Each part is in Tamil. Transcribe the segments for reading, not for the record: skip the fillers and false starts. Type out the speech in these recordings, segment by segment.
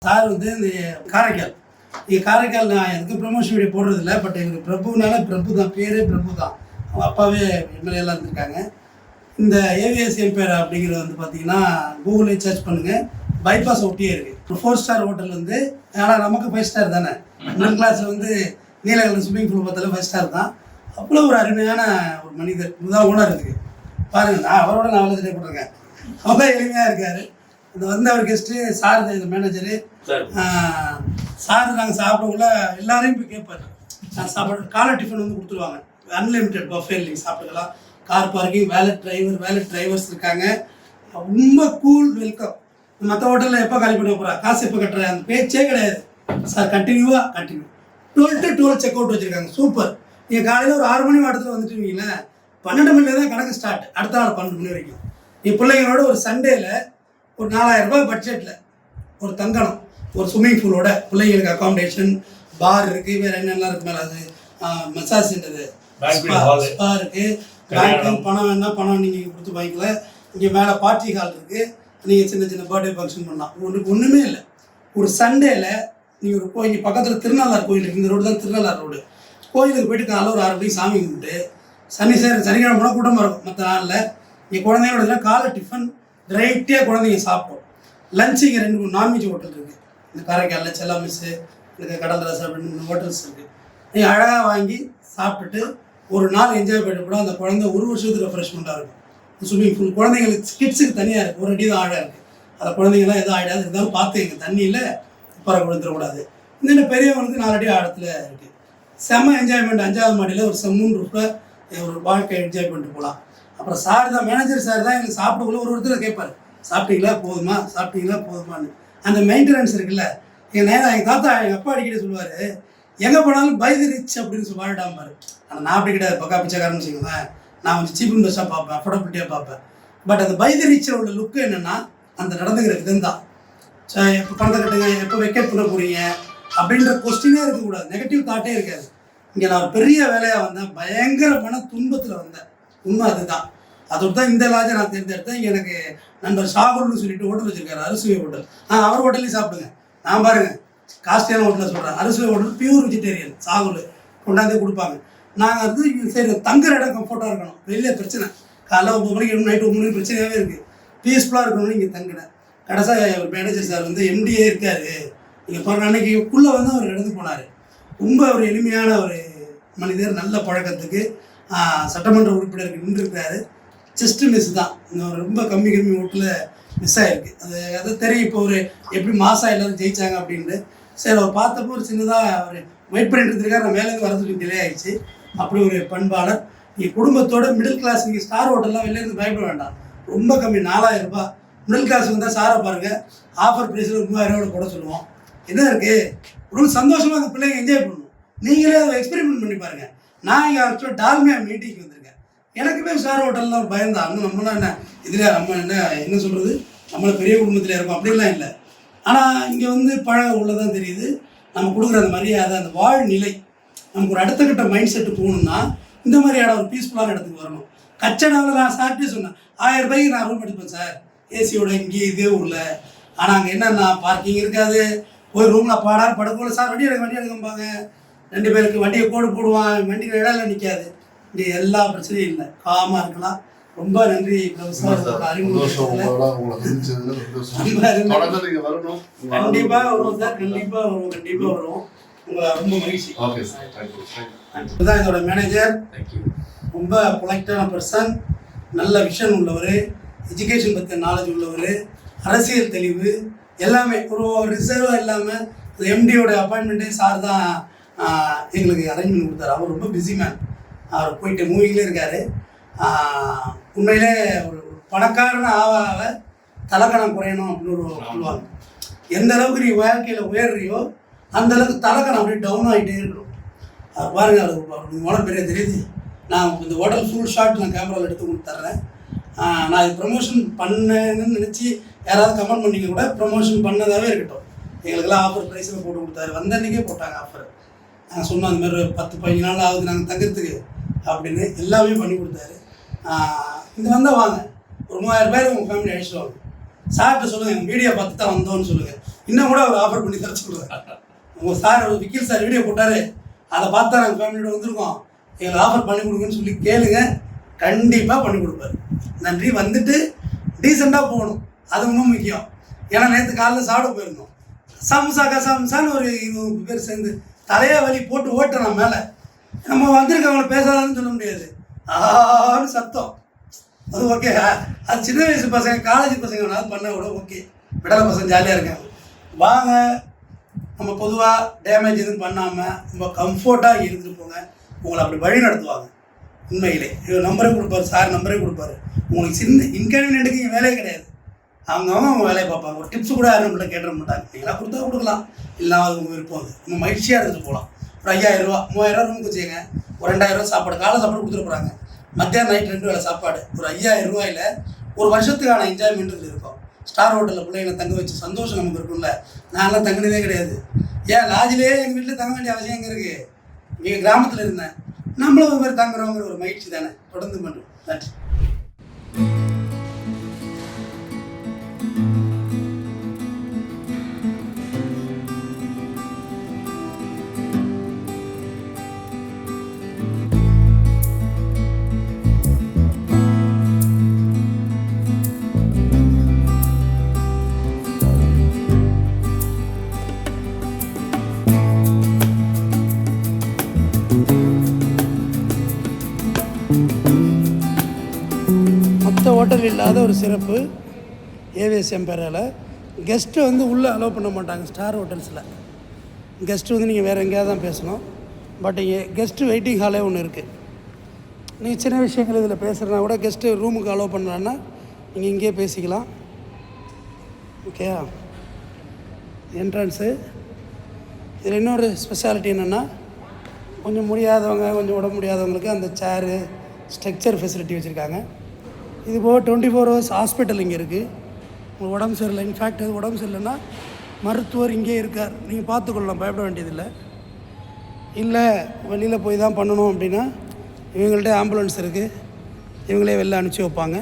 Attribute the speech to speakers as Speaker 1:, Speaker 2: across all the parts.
Speaker 1: சார் வந்து இந்த காரைக்கால் காரைக்கால் நான் எனக்கு ப்ரமோஷன் வீடியோ போடுறதில்ல. பட் எனக்கு பிரபுனால பிரபு தான், பேரே பிரபு தான். அவங்க அப்பாவே எம்எல்ஏலாம் இருந்திருக்காங்க. இந்த ஏவிஎஸ் எம்பையர் அப்படிங்கிறது வந்து பார்த்தீங்கன்னா கூகுளில் சர்ச் பண்ணுங்கள், பைபாஸ் ஒட்டியே இருக்குது. ஒரு 4 ஸ்டார் ஹோட்டல் வந்து, ஆனால் நமக்கு 5 ஸ்டார் தானே. மிடில் கிளாஸில் வந்து நீலகண்ட ஸ்விம்மிங் பூல் பார்த்தாலும் 5 ஸ்டார் தான். அவ்வளோ ஒரு அருமையான ஒரு மனிதர். இதுதான் ஓனர் இருக்குது பாருங்கள். நான் அவரோட நான் அவ்வளோ போட்டிருக்கேன். அவ்வளோ எளிமையாக இருக்கார். இது வந்து அவர் கெஸ்ட்டு சார் தான், இந்த மேனேஜரு சார். நாங்கள் சாப்பிடக்குள்ள எல்லாரையும் போய் கேட்பார். நான் சாப்பாடு காலை டிஃபன் வந்து கொடுத்துருவாங்க. அன்லிமிட்டெட் பஃபே நீங்கள் சாப்பிட்டுக்கலாம். கார் பார்க்கிங், வேலட் டிரைவர்ஸ் இருக்காங்க. ரொம்ப கூல் வெல்கம். மற்ற ஹோட்டலில் எப்போ காலி பண்ண போகிறா, காசு எப்போ கட்டுற, அந்த பேச்சே கிடையாது. Sir continue 12 to 12 check out வச்சுருக்காங்க. சூப்பர். நீங்கள் காலையில் ஒரு 6 மணி வாட்டத்தில் வந்துட்டுருவீங்களே, 12 மணில தான் கணக்கு ஸ்டார்ட். அடுத்த நாள் 12 மணி வரைக்கும். நீ பிள்ளைங்களோட ஒரு சண்டேல ஒரு 4000 ரூபாய் பட்ஜெட்டில் ஒரு தங்கணும், ஒரு ஸ்விம்மிங் பூலோட, பிள்ளைங்களுக்கு அகாமடேஷன், பார் இருக்குது, வேறு என்னெல்லாம் இருக்குது மேலே, அது மசாஜ் சென்டரு, ஸ்பா இருக்குது, பேங்க்கு, பணம் வேணால் பணம் நீங்கள் கொடுத்து வாங்கிக்கல. இங்கே மேலே பார்ட்டி ஹால் இருக்குது, நீங்கள் சின்ன சின்ன பர்த்டே ஃபங்க்ஷன் பண்ணலாம். ஒன்றுமே இல்லை. ஒரு சண்டேல நீங்கள் ஒரு கோயில் பக்கத்தில் திருநள்ளார் கோயில் இருக்குது, இந்த ரோடு தான் திருநள்ளார் ரோடு. கோயிலுக்கு போயிட்டு காலையில் ஒரு 6 மணிக்கு சாமி கும்பிட்டு சனிக்கிழமை போனால் கூட்டமாக இருக்கும். மற்ற நாளில் இங்கே குழந்தைங்களோட காலை டிஃபன் ரைட்டாக குழந்தைங்க சாப்பிடும். லஞ்சு இங்கே 2-3 நான்வெஜ் ஹோட்டல் இருக்குது. இந்த காரைக்காலில் செல்லா மிஸ்ஸு, இந்த கடல் ரசம் அப்படின்னு 3 ஹோட்டல்ஸ் இருக்குது. நீங்கள் அழகாக வாங்கி சாப்பிட்டுட்டு ஒரு நாள் என்ஜாய் பண்ணிட்டு கூட அந்த குழந்தை ஒரு வருஷத்துக்கு ரெஃப்ரெஷ்மெண்ட்டாக இருக்கும். ஸ்விம்மிங் பூல் குழந்தைங்களுக்கு கிட்ஸுக்கு தனியாக இருக்குது, ஒரு அடி தான் ஆழம் இருக்குது. அந்த குழந்தைங்களாம் எதுவும் ஆகிடாது, இருந்தாலும் பார்த்து எங்கள் தண்ணியில் பறக்க கொடுத்துடக்கூடாது. இந்த பெரியவங்களுக்கு 4 அடி ஆழத்தில் இருக்குது. செம்ம என்ஜாய்மெண்ட். 5வது மாடியில் ஒரு செம்மூன் ரூஃபில் ஒரு வாழ்க்கை என்ஜாய் பண்ணிட்டு போகலாம். அப்புறம் சார் தான், மேனேஜர் சார் தான் எங்களுக்கு சாப்பிடக்குள்ள ஒருத்தர் கேட்பார், சாப்பிட்டீங்களா போதுமான்னு. அந்த மெயின்டெனன்ஸ் இருக்குல்ல, எங்கள் தாத்தா எங்கள் அப்பா அடிக்கடி சொல்லுவார், எங்கே போனாலும் பை தி ரிச் அப்படின்னு சொல்லி வாழ்டாம்பார். ஆனால் நான் அப்படி கிடையாது, பக்கா பிச்சைக்காரன்னு வச்சுக்கோங்களேன். நான் கொஞ்சம் சீப் அண்ட் பெஸ்ட்டாக பார்ப்பேன், அஃபோர்டபிலிட்டியாக பார்ப்பேன். பட் அந்த பை தி ரிச்சில் உள்ள லுக்கு என்னென்னா, அந்த நடந்துக்கிற விதம் தான். எப்போ பணத்தை கட்டுங்க, எப்போ வெக்கேட் பண்ண போகிறீங்க அப்படின்ற கொஸ்டினே இருக்கக்கூடாது, நெகட்டிவ் தாட்டே இருக்காது. இங்கே நான் ஒரு பெரிய வேலையாக வந்தேன், பயங்கரமான துன்பத்தில் வந்தேன். உண்மை அதுதான். அதோடு தான் இந்த லாஜை நான் தேர்ந்தெடுத்தேன். இங்கே எனக்கு நண்பர் ஷாகுல்னு சொல்லிட்டு ஹோட்டல் வச்சுருக்காரு, அறுசுவை ஹோட்டல். அவர் ஹோட்டல்லையும் சாப்பிடுங்க. நான் பாருங்கள் காஸ்ட்லியான ஹோட்டலில் சொல்கிறேன், அறுசுவை ஹோட்டல், பியூர் வெஜிடேரியன். சாகுல் கொண்டாந்தே கொடுப்பாங்க. நாங்கள் வந்து சரி தங்குற இடம் கம்ஃபர்ட்டாக இருக்கணும், வெளியே பிரச்சனை, காலைல 9 மணிக்கு நைட்டு 9 மணிக்கு பிரச்சனையாகவே இருக்குது. பீஸ்ஃபுல்லாக இருக்கணும்னு இங்கே தங்கினேன். கடைசியாக ஒரு மேனேஜர் சார் வந்து எம்டிஏ இருக்கார். நீங்கள் பாருங்கள், அன்றைக்கிக்குள்ளே வந்து அவர் எடுத்து போனார். ரொம்ப ஒரு எளிமையான ஒரு மனிதர், நல்ல பழக்கத்துக்கு சட்டமன்ற உறுப்பினருக்கு நின்றுருக்காரு. ஜஸ்ட் மிஸ் தான். ரொம்ப கம்மி ஓட்டில் மிஸ் ஆகிருக்கு. அது தெரியும். இப்போ ஒரு எப்படி மாதம் எல்லோரும் ஜெயித்தாங்க அப்படின்ட்டு. சரி, அவர் பார்த்தப்போ ஒரு சின்னதாக அவர் வெயிட் பண்ணிட்டு இருந்திருக்காரு. நான் மேலேருந்து வரதுக்கு டிலே ஆகிடுச்சு. அப்படி ஒரு பண்பாளர். நீங்கள் குடும்பத்தோட மிடில் கிளாஸ், நீங்கள் ஸ்டார் ஹோட்டல்லாம் வெளிலேருந்து பயப்பட வேண்டாம். ரொம்ப கம்மி, 4000 ரூபாய். மிடில் கிளாஸ் வந்தால் சாரை பாருங்கள், ஆஃபர் ப்ரைஸில் 3000 போட சொல்லுவோம். என்ன இருக்குது, ரொம்ப சந்தோஷமாக அந்த பிள்ளைங்க என்ஜாய் பண்ணணும். நீங்களே அதை எக்ஸ்பெரிமெண்ட் பண்ணி பாருங்கள். நான் இங்கே ஆக்சுவலாக டால்மியா மீட்டிங்க்கு வந்திருக்கேன். எனக்குமே ஸ்டார் ஹோட்டலில் ஒரு பயந்தான். நம்மளாம் என்ன இதில் நம்ம என்ன சொல்கிறது, நம்மளை பெரிய குடும்பத்தில் இருக்கோம் அப்படின்லாம் இல்லை. ஆனால் இங்கே வந்து பழக உள்ளதான் தெரியுது. நம்ம கொடுக்குற அந்த மரியாதை, அந்த வாழ்நிலை, நமக்கு ஒரு அடுத்த கட்ட மைண்ட் செட்டு போகணுன்னா இந்த மாதிரியான ஒரு பீஸ்ஃபுல்லான இடத்துக்கு வரணும். கச்சடாவில் நான் சார்ட்டே சொன்னேன், 1000 ரூபாய்க்கு நான் ரூம் எடுப்பேன் சார், ஏசியோட இங்கே இதே ஊரில். ஆனால் அங்கே என்னென்னா பார்க்கிங் இருக்காது. போய் ரூமில் பாடார் படுக்கல, சார் வண்டி எடுக்கம்பாங்க. 2 பேருக்கு வண்டியை கோடு போடுவான், வண்டியில் இடம் நிற்காது. இங்கே எல்லா பிரச்சனையும் இல்லை, காமாக இருக்கலாம். ரொம்ப நன்றி அறிமுகம். கண்டிப்பாக வருவோம் சார், கண்டிப்பாக வருவோம். உங்களை ரொம்ப மகிழ்ச்சி. இதுதான் இதோட மேனேஜர். ரொம்ப பொலைட்டான பர்சன், நல்ல விஷன் உள்ளவர், எஜுகேஷன் பற்றிய நாலேஜ் உள்ளவர், அரசியல் தெளிவு, எல்லாமே ஒரு ரிசர்வாக இல்லாமல். எம்டியோட அப்பாயின்மெண்ட்டே சார் தான் எங்களுக்கு அரேஞ்ச் பண்ணி கொடுத்தாரு. அவர் ரொம்ப பிஸி மேன். அவர் போயிட்டு மூவிங்களே இருக்கார். உண்மையிலே ஒரு பணக்காரன ஆக தலக்கணம் குறையணும் அப்படின்னு சொல்லுவாங்க. எந்த அளவுக்கு நீ வாழ்க்கையில் உயர்றியோ அந்த அளவுக்கு தலக்கணம் அப்படியே டவுன் ஆகிட்டே இருக்கணும். அது பாருங்கள், அவருக்கு உடனே பெரிய தெரியுது. நான் இந்த ஹோட்டல் ஃபுல் ஷாட் நான் கேமராவில் எடுத்து கொடுத்து தர்றேன். நான் இது ப்ரமோஷன் பண்ணேன்னு நினச்சி யாராவது கமெண்ட் பண்ணிங்க கூட ப்ரமோஷன் பண்ணதாகவே இருக்கட்டும். எங்களுக்கெல்லாம் ஆஃபர் ப்ரைஸில் போட்டு கொடுத்தாரு. வந்த அன்றைக்கே போட்டாங்க ஆஃபர். நாங்கள் சொன்னோம் அந்த மாதிரி 10-15 நாள் ஆகுது நாங்கள் தங்கிறதுக்கு அப்படின்னு, எல்லாமே பண்ணி கொடுத்தாரு. இங்கே வந்தால் வாங்க, ஒரு 3000 பேர் உங்கள் ஃபேமிலி அழிச்சிட்டு வாங்க. சார்கிட்ட சொல்லுங்கள், எங்கள் மீடியா பார்த்து தான் வந்தோன்னு சொல்லுங்கள். இன்னும் கூட அவர் ஆஃபர் பண்ணி தர சொல்கிறார். உங்கள் சார் விக்கில் சார் வீடியோ போட்டார், அதை பார்த்தா நாங்கள் ஃபேமிலியோட வந்திருக்கோம், எங்களுக்கு ஆஃபர் பண்ணி கொடுங்கன்னு சொல்லி கேளுங்க, கண்டிப்பாக பண்ணி கொடுப்பாரு. நன்றி. வந்துட்டு டீசெண்டாக போகணும், அது இன்னும் முக்கியம். ஏன்னா நேற்று காலையில் சாப்பிட போயிருந்தோம், சம்சா கசம்சான்னு ஒரு 20 பேர் சேர்ந்து தலையே வலி போட்டு ஓட்டணும் மேலே. நம்ம வந்திருக்கவங்களை பேசாதான்னு சொல்ல முடியாது, ஆன்னு சத்தம். அது ஓகே, அது சின்ன வயசு பசங்க காலேஜ் பசங்க வேணாலும் பண்ண கூட ஓகே, விடலை பசங்க ஜாலியாக இருக்காங்க. வாங்க, நம்ம பொதுவாக டேமேஜ் எதுவும் பண்ணாமல் ரொம்ப கம்ஃபர்ட்டாக இருந்துட்டு போங்க. உங்களை அப்படி வழி நடத்துவாங்க. உண்மையிலே நம்பரே கொடுப்பாரு, சார் நம்பரே கொடுப்பாரு. உங்களுக்கு சின்ன இன்கன்வீனியன்ட்டுக்கு இங்கே வேலையே கிடையாது. அவங்க வேலையை பார்ப்பாங்க. ஒரு டிப்ஸ் கூட யாரும் நம்மள்ட்ட கேட்டுற மாட்டாங்க. நீங்களாம் கொடுத்தா கொடுக்கலாம், இல்லை அது உங்கள் விருப்பம். அது நம்ம மகிழ்ச்சியாக இருந்துட்டு போகலாம். ஒரு 5000 3000 ரூமுக்கு வச்சுக்கோங்க, ஒரு 2000 சாப்பாடு, காலை சாப்பாடு கொடுத்துட்டு போகிறாங்க, மத்தியானம் நைட் 2 வேளை சாப்பாடு. ஒரு 5000 ரூபாயில் ஒரு வருஷத்துக்கான என்ஜாய்மெண்ட் இருக்கும். ஸ்டார் ஹோட்டலில் பிள்ளைங்களை தங்க வச்சு சந்தோஷம் நமக்கு இருக்கும்ல. நான்லாம் தங்கினதே கிடையாது. ஏன் லாட்ஜிலே எங்கள் வீட்டில் தங்க வேண்டிய அவசியம் எங்கே இருக்குது? நீங்கள் கிராமத்தில் இருந்தேன், நம்மளும் ஒரு மாதிரி தங்குறவங்கிற ஒரு மகிழ்ச்சி தானே. தொடர்ந்து பண்ணுறோம். நன்றி. மற்ற ஹோட்டல் இல்லாத ஒரு சிறப்பு ஏவிஎஸ் எம்பையரில் கெஸ்ட்டு வந்து உள்ளே அலோவ் பண்ண மாட்டாங்க. ஸ்டார் ஹோட்டல்ஸில் கெஸ்ட்டு வந்து நீங்கள் வேறு எங்கேயாவது தான் பேசணும். பட் இங்கே கெஸ்ட்டு வெயிட்டிங் ஹாலே ஒன்று இருக்குது. நீங்கள் சின்ன விஷயங்கள் இதில் பேசுகிறனா கூட கெஸ்ட்டு ரூமுக்கு அலோவ் பண்ணலான்னா நீங்கள் இங்கேயே பேசிக்கலாம். Okay, entrance. இதில் இன்னொரு ஸ்பெஷாலிட்டி என்னென்னா, கொஞ்சம் முடியாதவங்க, கொஞ்சம் உடம்பு முடியாதவங்களுக்கு அந்த சேரு ஸ்ட்ரக்சர் ஃபெசிலிட்டி வச்சுருக்காங்க. இது போக 24 ஹவர்ஸ் ஹாஸ்பிட்டல் இங்கே இருக்குது. உங்களுக்கு உடம்பு சரியில்லை, இன்ஃபேக்ட் அது உடம்பு சரியில்லைன்னா மருத்துவர் இங்கே இருக்கார், நீங்கள் பார்த்துக்கொள்ளலாம், பயப்பட வேண்டியதில்லை. இல்லை வெளியில் போய் தான் பண்ணணும் அப்படின்னா இவங்கள்ட்ட ஆம்புலன்ஸ் இருக்குது, இவங்களே வெளில அனுப்பிச்சி வைப்பாங்க,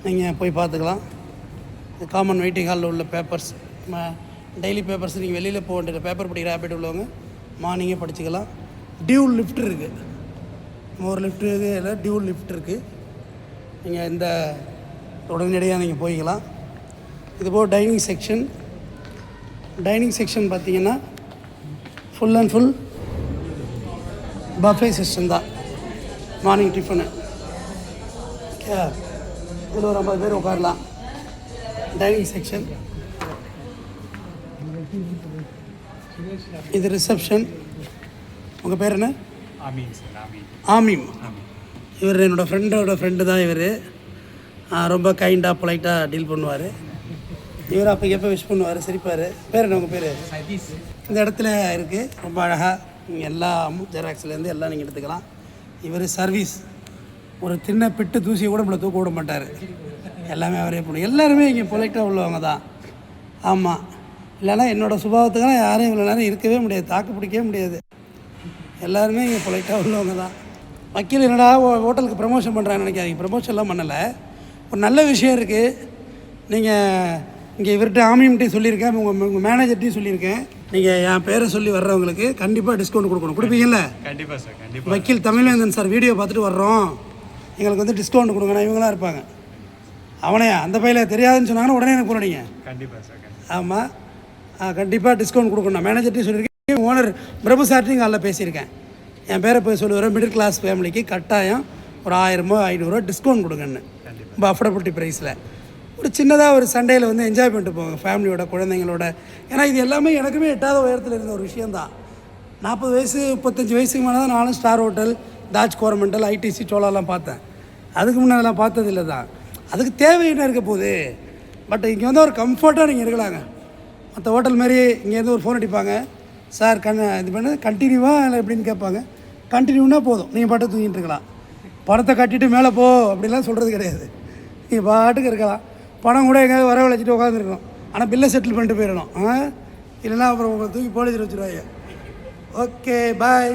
Speaker 1: நீங்கள் போய் பார்த்துக்கலாம். காமன் வெயிட்டிங் ஹாலில் உள்ள பேப்பர்ஸ், டெய்லி பேப்பர்ஸ் நீங்கள் வெளியில் போக வேண்டிய பேப்பர் படிக்கிற ஹேபிட் உள்ளவங்க மார்னிங்கே படிச்சுக்கலாம். டியூல் லிஃப்ட் இருக்குது, ஒரு லிஃப்ட் இல்லை டியூல் லிஃப்ட் இருக்குது, நீங்கள் இந்த உடனடியாக நீங்கள் போய்க்கலாம். இதுபோல் டைனிங் செக்ஷன் பார்த்தீங்கன்னா full and full buffet system தான். மார்னிங் டிஃபனு ஓகே, இதில் ஒரு 50 பேர் உட்காரலாம். டைனிங் செக்ஷன், இது ரிசப்ஷன். உங்கள் பேர் என்ன? ஆமீம். இவர் என்னோடய ஃப்ரெண்டு தான். இவர் ரொம்ப கைண்டாக பொலைட்டாக டீல் பண்ணுவார். இவர் அப்போ எப்போ விஷ் பண்ணுவார், சிரிப்பார். பேர் என்ன உங்கள் பேர்? சதீஷ். இந்த இடத்துல இருக்குது, ரொம்ப அழகாக. நீங்கள் எல்லா ஜெராக்ஸ்லேருந்து எல்லாம் நீங்கள் எடுத்துக்கலாம். இவர் சர்வீஸ், ஒரு சின்ன பிட்டு தூசியை கூட நம்மளை தூக்க விட மாட்டார், எல்லாமே அவரே பண்ணும். எல்லாருமே இங்கே பொலைட்டாக உள்ளவங்க தான். ஆமாம், இல்லைன்னா என்னோடய சுபாவத்துக்கெல்லாம் யாரும் இவ்வளோ நேரம் இருக்கவே முடியாது, தாக்கு பிடிக்கவே முடியாது. எல்லாருமே இங்கே பொலைட்டாக உள்ளவங்க தான். வக்கீல் என்னடா ஹோட்டலுக்கு ப்ரமோஷன் பண்ணுறாங்கன்னு நினைக்காதீங்க, ப்ரமோஷன்லாம் பண்ணலை. ஒரு நல்ல விஷயம் இருக்குது. நீங்கள் இங்கே இவர்கிட்ட ஆமியம்கிட்டையும் சொல்லியிருக்கேன், உங்கள் மேனேஜர்கிட்டையும் சொல்லியிருக்கேன். நீங்கள் என் பேரை சொல்லி வர்றவங்களுக்கு கண்டிப்பாக டிஸ்கவுண்ட் கொடுக்கணும். கொடுப்பீங்கல்ல? கண்டிப்பாக சார், கண்டிப்பாக. வக்கீல் தமிழ்வேந்தன் சார் வீடியோ பார்த்துட்டு வர்றோம், எங்களுக்கு வந்து டிஸ்கவுண்ட் கொடுங்கண்ணா, இவங்களாம் இருப்பாங்க. அவனையா அந்த பையில தெரியாதுன்னு சொன்னாங்கன்னா உடனே எனக்கு போனீங்க. கண்டிப்பாக சார். ஆமாம், கண்டிப்பாக டிஸ்கவுண்ட் கொடுக்கணும். மேனேஜர்கிட்டையும் சொல்லியிருக்கேன், ஓனர் பிரபு சார்ட்டையும் காலைல பேசியிருக்கேன். என் பேரை போய் சொல்லி வர மிடில் கிளாஸ் ஃபேமிலிக்கு கட்டாயம் ஒரு 1000 500 டிஸ்கவுண்ட் கொடுங்கன்னு, ரொம்ப அஃபோர்டபிலிட்டி ப்ரைஸில். ஒரு சின்னதாக ஒரு சண்டேயில் வந்து என்ஜாய் பண்ணிட்டு போங்க ஃபேமிலியோட, குழந்தைங்களோட. ஏன்னா இது எல்லாமே எனக்குமே எட்டாத உயரத்தில் இருந்த ஒரு விஷயந்தான். 40 வயசு 35 வயசுக்கு மேலே தான் நானும் star hotel, Taj Coromandel, ITC, சோலாலாம் பார்த்தேன். அதுக்கு முன்னெல்லாம் பார்த்ததில்லை தான். அதுக்கு தேவை என்ன இருக்க போகுது? பட் இங்கே வந்து ஒரு கம்ஃபர்ட்டாக நீங்கள் இருக்கலாங்க. மற்ற ஹோட்டல் மாதிரி இங்கேருந்து ஒரு ஃபோன் அடிப்பாங்க, சார் இது பண்ண கண்டினியூவாக இல்லை எப்படின்னு கேட்பாங்க. கண்டினியூனா போதும், நீங்கள் பாட்டு தூங்கிட்டு இருக்கலாம். பணத்தை கட்டிட்டு மேலே போ அப்படிலாம் சொல்கிறது கிடையாது. நீங்கள் பாட்டுக்கு இருக்கலாம். பணம் கூட எங்கேயாவது வரவழைச்சிட்டு உட்காந்துருக்கணும், ஆனால் பில்லை செட்டில் பண்ணிட்டு போயிடணும். இல்லைன்னா அப்புறம் உங்களை தூக்கி போலீஸில் வச்சுருவாங்க. ஓகே, பாய்.